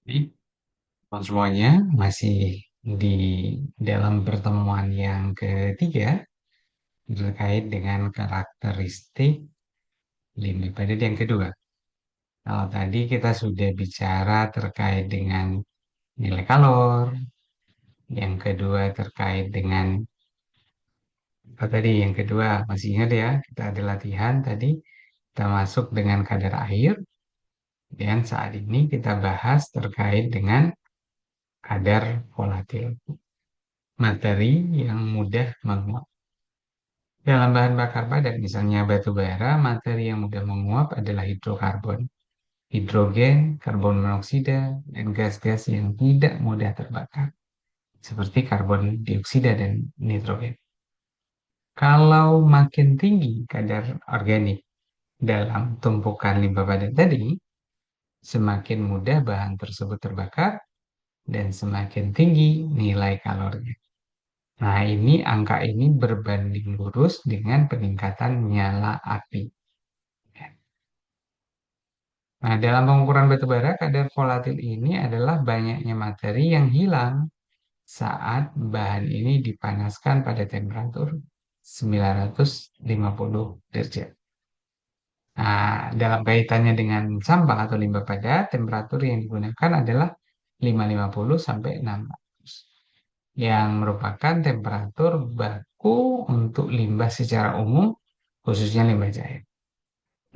Jadi, semuanya masih di dalam pertemuan yang ketiga terkait dengan karakteristik limbah padat yang kedua. Kalau tadi kita sudah bicara terkait dengan nilai kalor, yang kedua terkait dengan apa tadi? Yang kedua masih ingat ya, kita ada latihan tadi, kita masuk dengan kadar air, dan saat ini kita bahas terkait dengan kadar volatil, materi yang mudah menguap. Dalam bahan bakar padat, misalnya batu bara, materi yang mudah menguap adalah hidrokarbon, hidrogen, karbon monoksida, dan gas-gas yang tidak mudah terbakar, seperti karbon dioksida dan nitrogen. Kalau makin tinggi kadar organik dalam tumpukan limbah padat tadi, semakin mudah bahan tersebut terbakar dan semakin tinggi nilai kalornya. Nah, ini angka ini berbanding lurus dengan peningkatan nyala api. Nah, dalam pengukuran batu bara, kadar volatil ini adalah banyaknya materi yang hilang saat bahan ini dipanaskan pada temperatur 950 derajat. Nah, dalam kaitannya dengan sampah atau limbah padat, temperatur yang digunakan adalah 550 sampai 600, yang merupakan temperatur baku untuk limbah secara umum, khususnya limbah cair.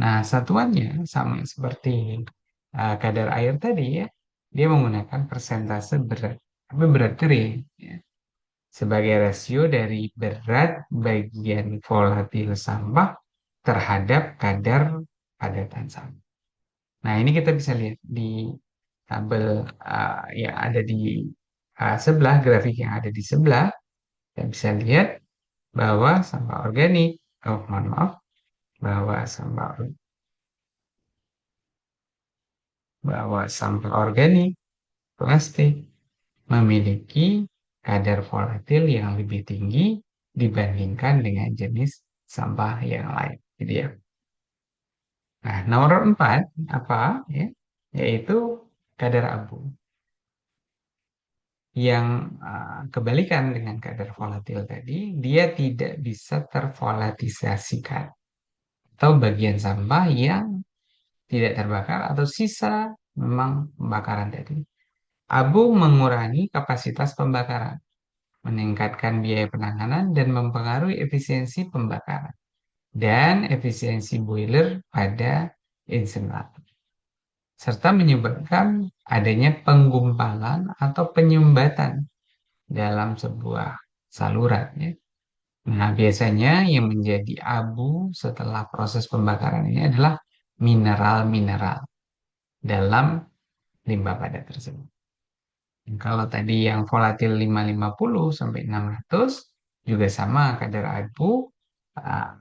Nah, satuannya sama seperti kadar air tadi ya, dia menggunakan persentase berat, tapi berat kering ya, sebagai rasio dari berat bagian volatil sampah terhadap kadar padatan sampah. Nah, ini kita bisa lihat di tabel yang ada di sebelah, grafik yang ada di sebelah, kita bisa lihat bahwa sampah organik, oh mohon maaf, bahwa sampah organik, plastik, memiliki kadar volatil yang lebih tinggi dibandingkan dengan jenis sampah yang lain. Gitu ya. Nah, nomor 4 apa ya? Yaitu kadar abu yang kebalikan dengan kadar volatil tadi, dia tidak bisa tervolatisasikan atau bagian sampah yang tidak terbakar atau sisa memang pembakaran tadi. Abu mengurangi kapasitas pembakaran, meningkatkan biaya penanganan, dan mempengaruhi efisiensi pembakaran dan efisiensi boiler pada insinerator, serta menyebabkan adanya penggumpalan atau penyumbatan dalam sebuah saluran. Ya. Nah, biasanya yang menjadi abu setelah proses pembakaran ini adalah mineral-mineral dalam limbah padat tersebut. Kalau tadi yang volatil 550 sampai 600 juga sama kadar abu, ah,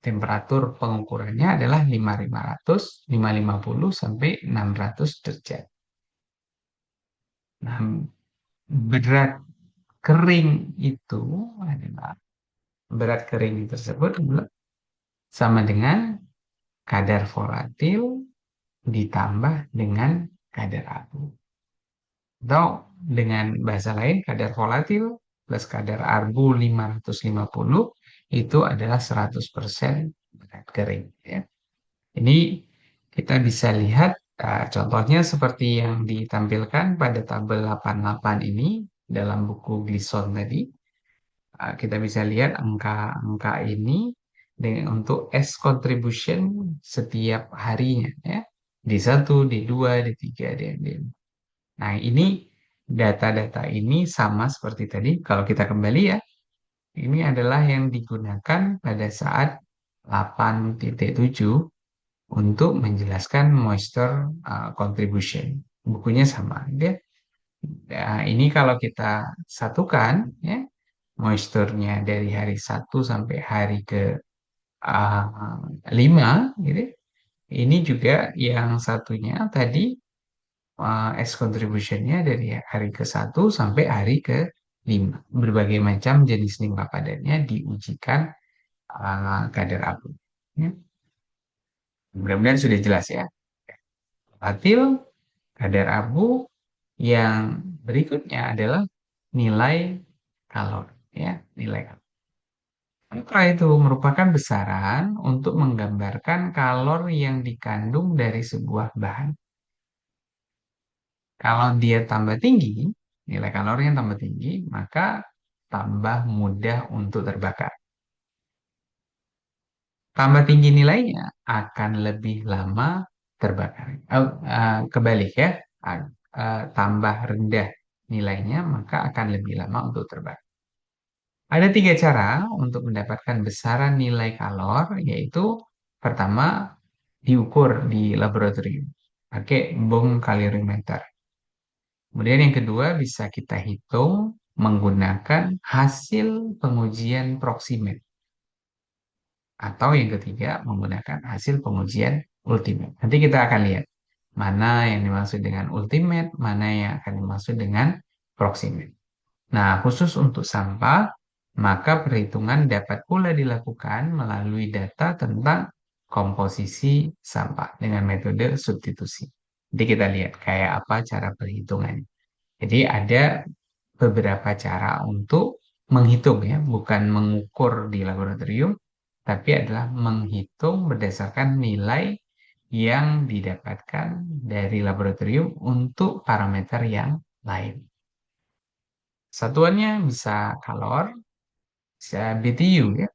temperatur pengukurannya adalah 5500, 550 sampai 600 derajat. Nah, berat kering itu adalah berat kering tersebut adalah sama dengan kadar volatil ditambah dengan kadar abu. Atau dengan bahasa lain, kadar volatil plus kadar abu 550 itu adalah 100% berat kering. Ya. Ini kita bisa lihat contohnya seperti yang ditampilkan pada tabel 88 ini dalam buku Gleason tadi. Kita bisa lihat angka-angka ini untuk S contribution setiap harinya ya. D1, D2, D3, D4. Nah, ini data-data ini sama seperti tadi. Kalau kita kembali ya, ini adalah yang digunakan pada saat 8.7 untuk menjelaskan moisture contribution. Bukunya sama. Ya. Nah, ini kalau kita satukan, ya, moisturnya dari hari 1 sampai hari ke 5, gitu. Ini juga yang satunya tadi S contribution-nya dari hari ke 1 sampai hari ke 5. Berbagai macam jenis limbah padatnya diujikan kadar abu. Ya. Mudah-mudahan sudah jelas ya. Volatil, Kadar abu yang berikutnya adalah nilai kalor, ya, nilai kalor. Maka itu merupakan besaran untuk menggambarkan kalor yang dikandung dari sebuah bahan. Kalau dia tambah tinggi, nilai kalornya tambah tinggi, maka tambah mudah untuk terbakar. Tambah tinggi nilainya akan lebih lama terbakar. Kebalik ya, tambah rendah nilainya maka akan lebih lama untuk terbakar. Ada tiga cara untuk mendapatkan besaran nilai kalor, yaitu pertama diukur di laboratorium pakai bong kalorimeter. Kemudian yang kedua bisa kita hitung menggunakan hasil pengujian proximate. Atau yang ketiga menggunakan hasil pengujian ultimate. Nanti kita akan lihat mana yang dimaksud dengan ultimate, mana yang akan dimaksud dengan proximate. Nah, khusus untuk sampah, maka perhitungan dapat pula dilakukan melalui data tentang komposisi sampah dengan metode substitusi. Jadi kita lihat kayak apa cara perhitungannya. Jadi ada beberapa cara untuk menghitung ya, bukan mengukur di laboratorium, tapi adalah menghitung berdasarkan nilai yang didapatkan dari laboratorium untuk parameter yang lain. Satuannya bisa kalor, bisa BTU ya.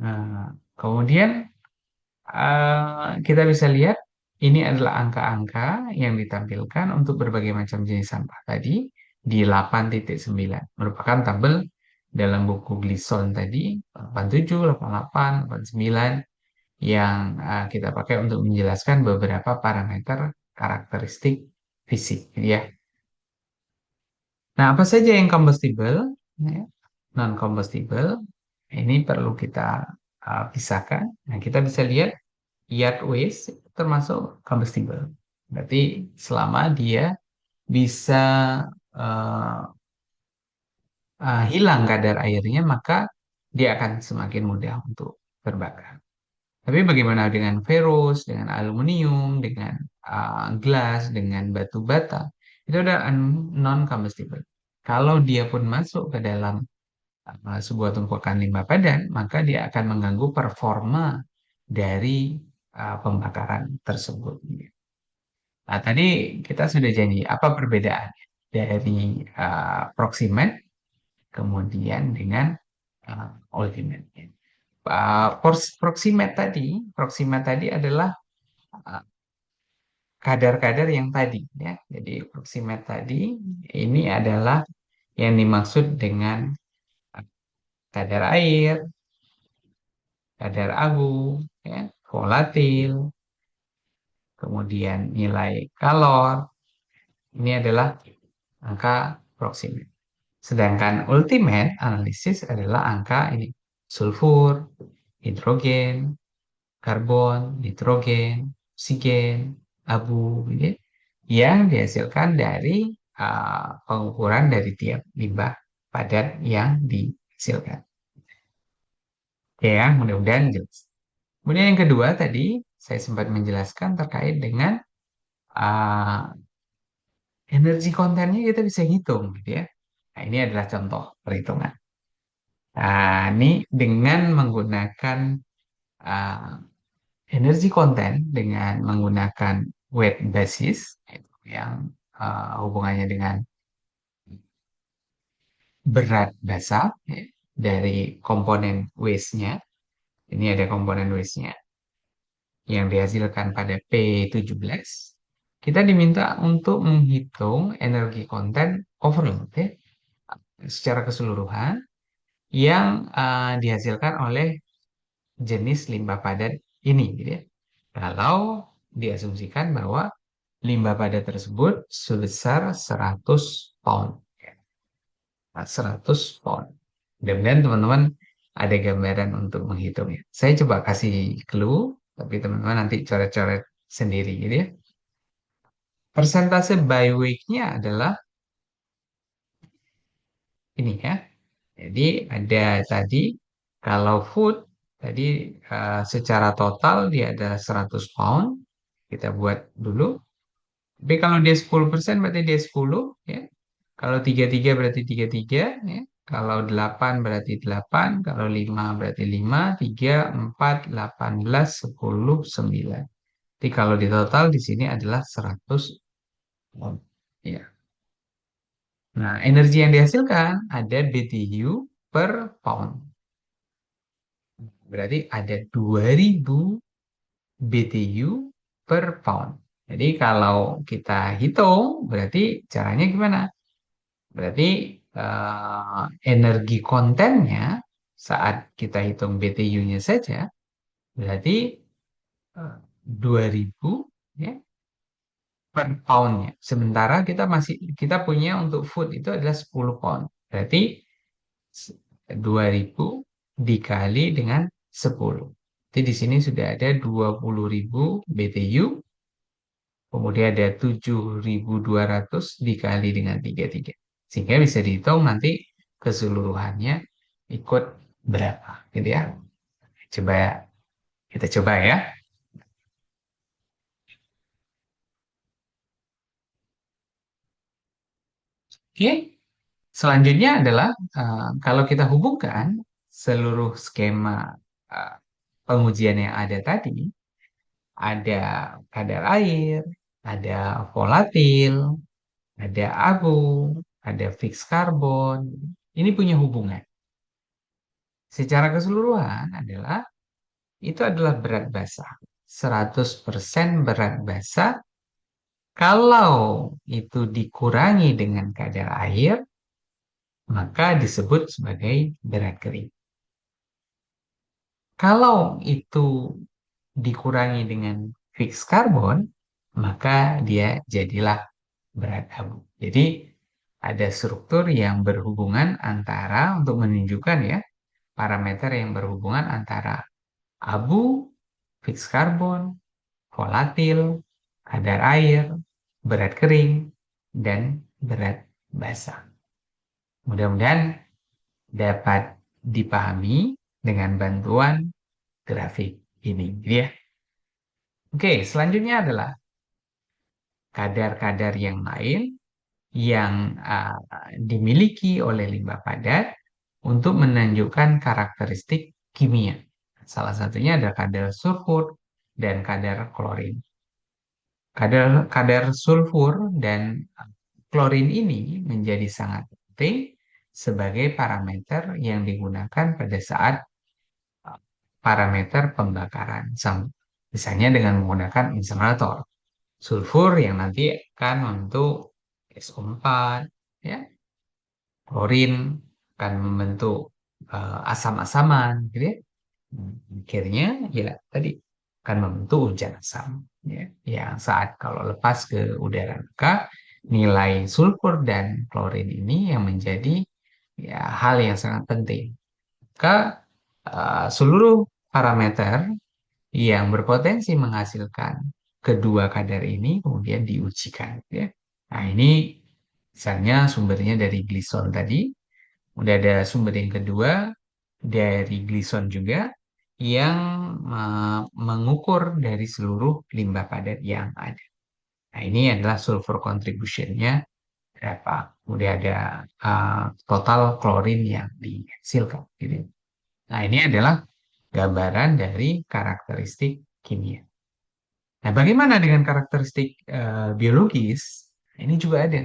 Nah, kemudian kita bisa lihat ini adalah angka-angka yang ditampilkan untuk berbagai macam jenis sampah tadi di 8.9. Merupakan tabel dalam buku Gleason tadi 87, 88, 89 yang kita pakai untuk menjelaskan beberapa parameter karakteristik fisik ya. Nah, apa saja yang combustible, ya, non-combustible, ini perlu kita pisahkan. Nah, kita bisa lihat yard waste termasuk combustible. Berarti selama dia bisa uh, hilang kadar airnya, maka dia akan semakin mudah untuk terbakar. Tapi bagaimana dengan ferrous, dengan aluminium, dengan gelas, dengan batu bata? Itu adalah non-combustible. Kalau dia pun masuk ke dalam sebuah tumpukan limbah padat, maka dia akan mengganggu performa dari pembakaran tersebut. Nah, tadi kita sudah janji apa perbedaannya dari proximate kemudian dengan ultimate. Proximate tadi adalah uh, kadar-kadar yang tadi ya. Jadi proximate tadi ini adalah yang dimaksud dengan uh, kadar air, kadar abu, ya, volatil, kemudian nilai kalor. Ini adalah angka proximate. Sedangkan ultimate analisis adalah angka ini sulfur, hidrogen, karbon, nitrogen, oksigen, abu, gitu, ya, yang dihasilkan dari pengukuran dari tiap limbah padat yang dihasilkan. Oke ya, mudah-mudahan jelas. Kemudian yang kedua tadi saya sempat menjelaskan terkait dengan uh, energi kontennya kita bisa hitung, gitu ya. Nah, ini adalah contoh perhitungan. Nah, ini dengan menggunakan uh, energi konten dengan menggunakan weight basis itu yang hubungannya dengan berat basal ya, dari komponen waste-nya. Ini ada komponen waste-nya yang dihasilkan pada P17. Kita diminta untuk menghitung energi konten overload ya, secara keseluruhan yang dihasilkan oleh jenis limbah padat ini gitu ya. Kalau diasumsikan bahwa limbah padat tersebut sebesar 100 pound. Nah, 100 pound. Mudah-mudahan teman-teman ada gambaran untuk menghitungnya. Saya coba kasih clue, tapi teman-teman nanti coret-coret sendiri gitu ya. Persentase by weight-nya adalah ini ya. Jadi ada tadi kalau food tadi secara total dia ada 100 pound. Kita buat dulu Tapi kalau dia 10% berarti dia 10, ya. Kalau 33 berarti 33, ya. Kalau 8 berarti 8, kalau 5 berarti 5, 3, 4, 18, 10, 9. Jadi kalau di total di sini adalah 100 watt. Ya. Nah, energi yang dihasilkan ada BTU per pound. Berarti ada 2000 BTU per pound. Jadi kalau kita hitung, berarti caranya gimana? Berarti energi kontennya saat kita hitung BTU-nya saja, berarti 2000, ya, per poundnya. Sementara kita punya untuk food itu adalah 10 pound. Berarti 2000 dikali dengan 10. Jadi di sini sudah ada 20.000 BTU, kemudian ada 7.200 dikali dengan 33. Sehingga bisa dihitung nanti keseluruhannya ikut berapa, gitu ya. Coba kita coba ya. Oke, selanjutnya adalah kalau kita hubungkan seluruh skema eh, pengujian yang ada tadi, ada kadar air, ada volatil, ada abu, ada fixed karbon. Ini punya hubungan. Secara keseluruhan adalah itu adalah berat basa. 100% berat basa kalau itu dikurangi dengan kadar air, maka disebut sebagai berat kering. Kalau itu dikurangi dengan fixed karbon, maka dia jadilah berat abu. Jadi ada struktur yang berhubungan antara untuk menunjukkan ya parameter yang berhubungan antara abu, fixed karbon, volatil, kadar air, berat kering, dan berat basah. Mudah-mudahan dapat dipahami dengan bantuan grafik ini, gitu ya. Oke, selanjutnya adalah kadar-kadar yang lain yang dimiliki oleh limbah padat untuk menunjukkan karakteristik kimia. Salah satunya ada kadar sulfur dan kadar klorin. Kadar sulfur dan klorin ini menjadi sangat penting sebagai parameter yang digunakan pada saat parameter pembakaran. Misalnya dengan menggunakan insenerator. Sulfur yang nanti akan membentuk SO4, ya. Klorin akan membentuk asam-asaman, gitu ya. Akhirnya ya tadi akan membentuk hujan asam, ya. Yang saat kalau lepas ke udara, maka nilai sulfur dan klorin ini yang menjadi ya hal yang sangat penting. Maka seluruh parameter yang berpotensi menghasilkan kedua kadar ini kemudian diujikan, ya. Nah, ini misalnya sumbernya dari glison tadi, udah ada sumber yang kedua dari glison juga yang mengukur dari seluruh limbah padat yang ada. Nah, ini adalah sulfur contribution-nya berapa. Kemudian ada total klorin yang dihasilkan, gitu. Nah, ini adalah gambaran dari karakteristik kimia. Nah, bagaimana dengan karakteristik biologis? Ini juga ada.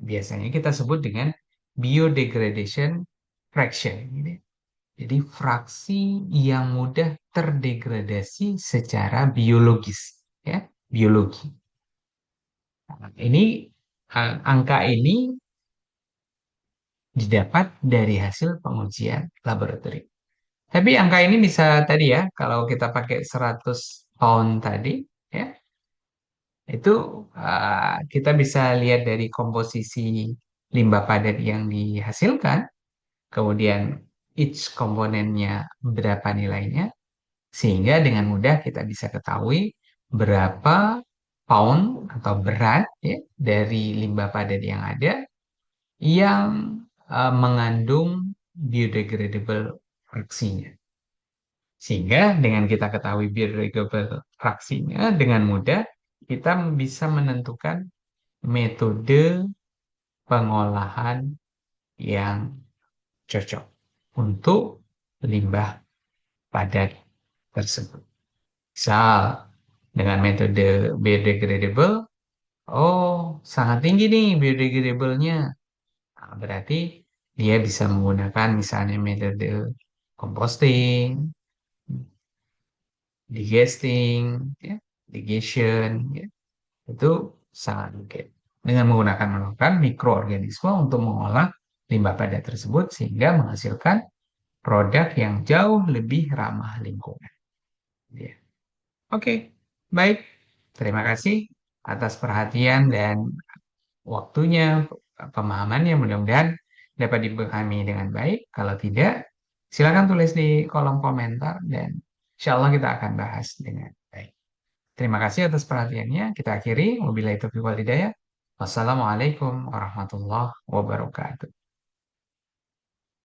Biasanya kita sebut dengan biodegradation fraction, gitu. Jadi fraksi yang mudah terdegradasi secara biologis, ya, biologi. Nah, ini angka ini didapat dari hasil pengujian laboratorium. Tapi angka ini bisa tadi ya, kalau kita pakai 100 pound tadi, ya, itu kita bisa lihat dari komposisi limbah padat yang dihasilkan, kemudian each komponennya berapa nilainya, sehingga dengan mudah kita bisa ketahui berapa pound atau berat ya dari limbah padat yang ada yang mengandung biodegradable fraksinya. Sehingga dengan kita ketahui biodegradable fraksinya dengan mudah kita bisa menentukan metode pengolahan yang cocok untuk limbah padat tersebut. Misal, dengan metode biodegradable, oh sangat tinggi nih biodegradable-nya. Nah, berarti dia bisa menggunakan misalnya metode composting, digesting, ya, digestion, ya, itu sangat mungkin. Dengan menggunakan mikroorganisme untuk mengolah limbah padat tersebut sehingga menghasilkan produk yang jauh lebih ramah lingkungan. Ya. Oke, baik. Terima kasih atas perhatian dan waktunya, pemahamannya. Mudah-mudahan dapat dipahami dengan baik. Kalau tidak, silakan tulis di kolom komentar dan insya Allah kita akan bahas dengan baik. Terima kasih atas perhatiannya. Kita akhiri. Wabillahi taufiq wal hidayah. Wassalamualaikum warahmatullahi wabarakatuh.